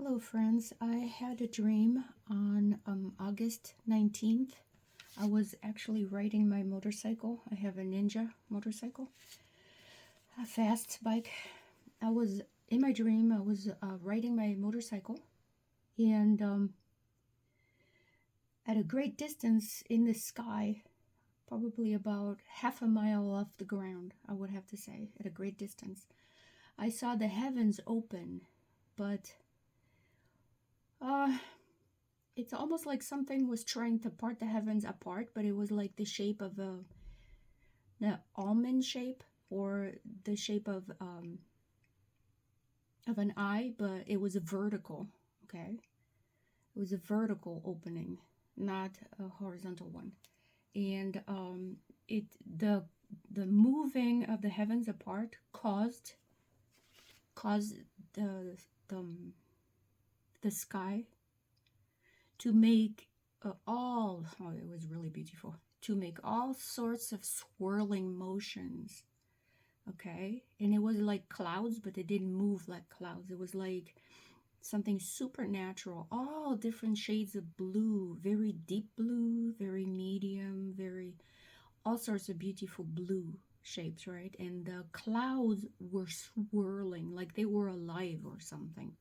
Hello, friends. I had a dream on August 19th. I was actually riding my motorcycle. I have a Ninja motorcycle, a fast bike. I was in my dream, I was riding my motorcycle, and at a great distance in the sky, probably about half a mile off the ground, I would have to say, at a great distance, I saw the heavens open, but uh, it's almost like something was trying to part the heavens apart, but it was like the shape of the almond shape, or the shape of an eye, but it was a vertical. Okay, it was a vertical opening, not a horizontal one, and it the moving of the heavens apart caused the the the sky to make it was really beautiful, to make all sorts of swirling motions. Okay, and it was like clouds, but it didn't move like clouds. It was like something supernatural, all different shades of blue, very deep blue, very medium, very all sorts of beautiful blue shapes, right? And the clouds were swirling like they were alive or something.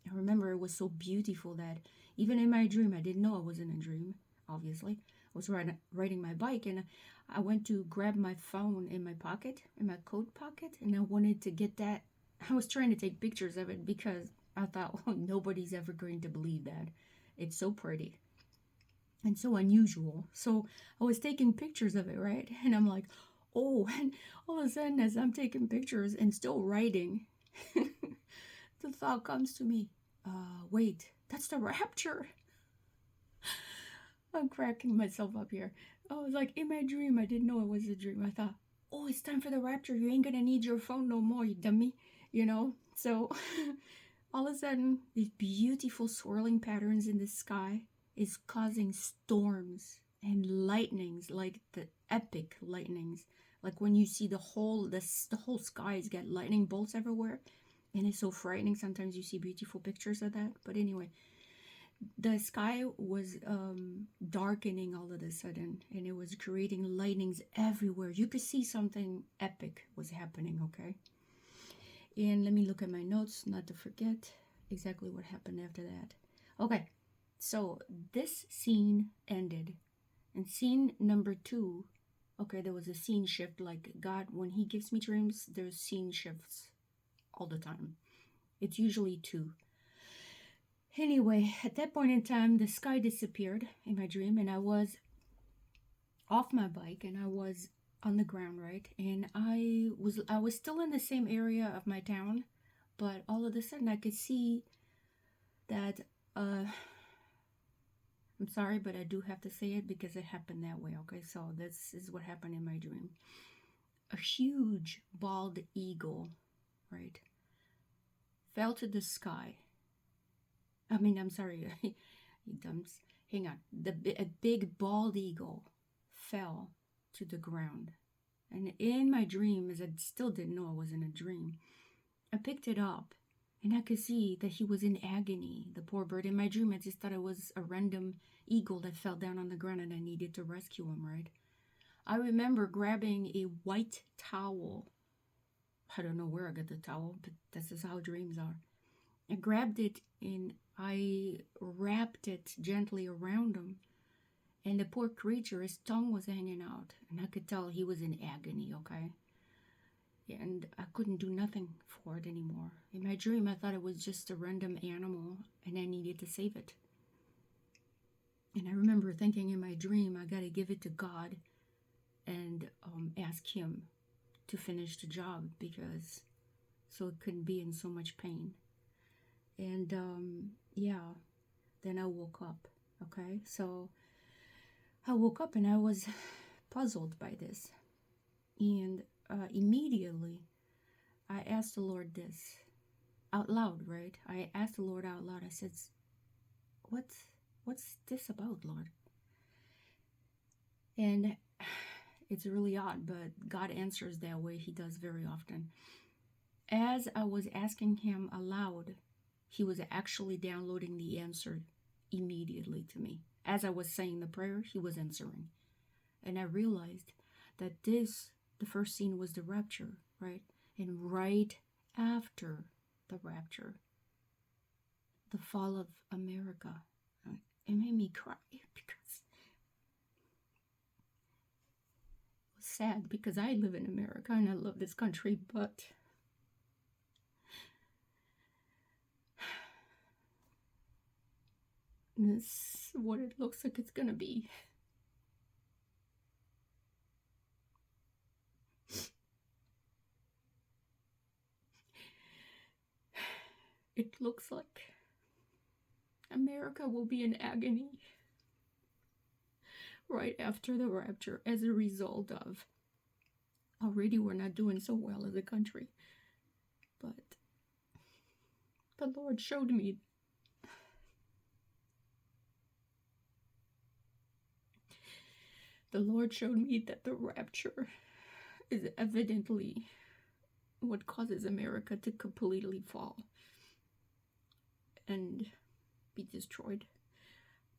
I remember it was so beautiful that even in my dream, I didn't know I was in a dream, obviously. I was riding my bike, and I went to grab my phone in my pocket, in my coat pocket, and I wanted to get that. I was trying to take pictures of it because I thought, well, nobody's ever going to believe that. It's so pretty and so unusual. So I was taking pictures of it, right? And I'm like, oh, and all of a sudden, as I'm taking pictures and still writing, the thought comes to me, wait, that's the rapture. I'm cracking myself up here. I was like, in my dream, I didn't know it was a dream. I thought, oh, it's time for the rapture. You ain't gonna need your phone no more, you dummy. So all of a sudden, these beautiful swirling patterns in the sky is causing storms and lightnings, like the epic lightnings. Like when you see the whole skies get lightning bolts everywhere, and it's so frightening. Sometimes you see beautiful pictures of that. But anyway, the sky was darkening all of a sudden, and it was creating lightnings everywhere. You could see something epic was happening, okay? And let me look at my notes, not to forget exactly what happened after that. Okay, so this scene ended. And scene number 2, okay, there was a scene shift. Like God, when He gives me dreams, there's scene shifts all the time. It's usually 2. Anyway, at that point in time, the sky disappeared in my dream, and I was off my bike, and I was on the ground, right? And I was still in the same area of my town, but all of a sudden I could see that I'm sorry, but I do have to say it because it happened that way, okay? So this is what happened in my dream. A huge bald eagle, right, fell to the sky. I'm sorry, you dumps. Hang on. A big bald eagle fell to the ground. And in my dream, as I still didn't know I was in a dream, I picked it up, and I could see that he was in agony, the poor bird. In my dream, I just thought it was a random eagle that fell down on the ground and I needed to rescue him, right? I remember grabbing a white towel. I don't know where I got the towel, but this is how dreams are. I grabbed it and I wrapped it gently around him. And the poor creature, his tongue was hanging out. And I could tell he was in agony, okay? And I couldn't do nothing for it anymore. In my dream, I thought it was just a random animal and I needed to save it. And I remember thinking in my dream, I got to give it to God and ask Him to finish the job, because so it couldn't be in so much pain. And yeah, then I woke up. Okay, so I woke up and I was puzzled by this. And immediately I asked the Lord this out loud, right? I asked the Lord out loud. I said, what's this about, Lord? And it's really odd, but God answers that way. He does very often. As I was asking Him aloud, he was actually downloading the answer immediately to me. As I was saying the prayer, he was answering. And I realized that the first scene was the rapture, right? And right after the rapture, the fall of America. It made me cry because it was sad, because I live in America and I love this country, but this is what it looks like it's gonna be. It looks like America will be in agony right after the rapture as a result of, already we're not doing so well as a country, but the Lord showed me that the rapture is evidently what causes America to completely fall and be destroyed.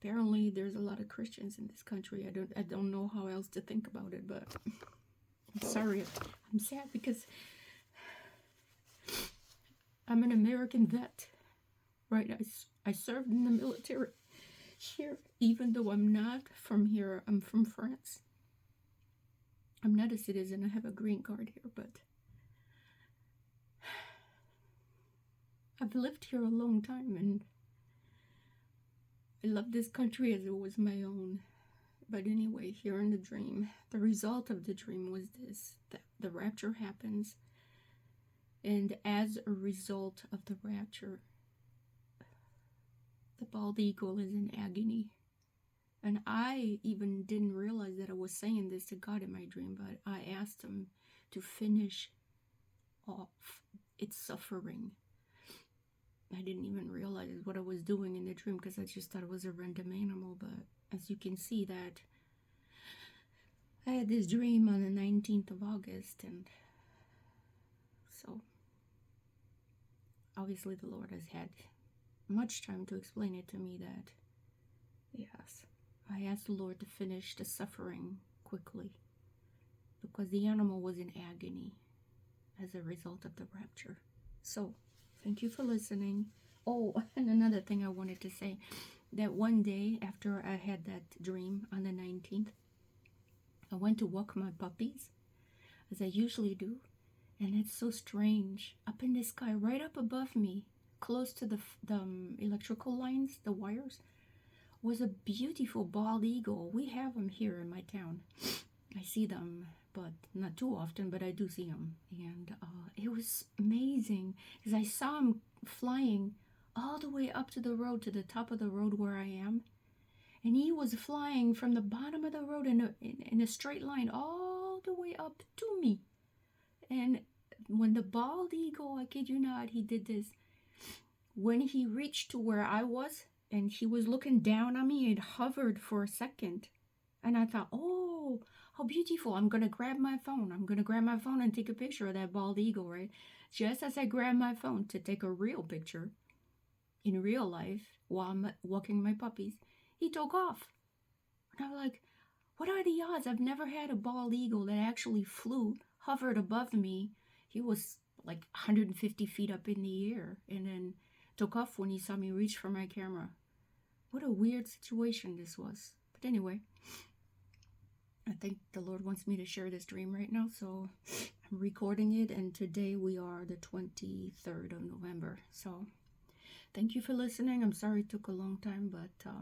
Apparently there's a lot of Christians in this country. I don't know how else to think about it, but I'm sorry. I'm sad because I'm an American vet, right? I served in the military here, even though I'm not from here. I'm from France. I'm not a citizen. I have a green card here, but I've lived here a long time, and I love this country as it was my own. But anyway, here in the dream, the result of the dream was this: that the rapture happens, and as a result of the rapture, the bald eagle is in agony. And I even didn't realize that I was saying this to God in my dream, but I asked him to finish off its suffering. I didn't even realize what I was doing in the dream, because I just thought it was a random animal. But as you can see, that I had this dream on the 19th of August, and so obviously the Lord has had much time to explain it to me that, yes, I asked the Lord to finish the suffering quickly, because the animal was in agony as a result of the rapture. So thank you for listening. Oh, and another thing I wanted to say, that one day after I had that dream on the 19th, I went to walk my puppies, as I usually do, and it's so strange. Up in the sky, right up above me, close to the electrical lines, the wires, was a beautiful bald eagle. We have them here in my town. I see them, but not too often, but I do see them. And it was amazing, because I saw him flying all the way up to the road, to the top of the road where I am. And he was flying from the bottom of the road in a straight line all the way up to me. And when the bald eagle, I kid you not, he did this. When he reached to where I was, and he was looking down on me, it hovered for a second. And I thought, oh, how beautiful. I'm going to grab my phone. I'm going to grab my phone and take a picture of that bald eagle, right? Just as I grabbed my phone to take a real picture in real life while I'm walking my puppies, he took off. And I was like, what are the odds? I've never had a bald eagle that actually flew, hovered above me. He was like 150 feet up in the air, and then took off when he saw me reach for my camera. What a weird situation this was. But anyway, I think the Lord wants me to share this dream right now, so I'm recording it, and today we are the 23rd of November. So thank you for listening. I'm sorry it took a long time, but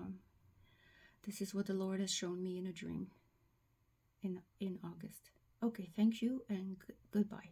this is what the Lord has shown me in a dream in August. Okay, thank you, and goodbye.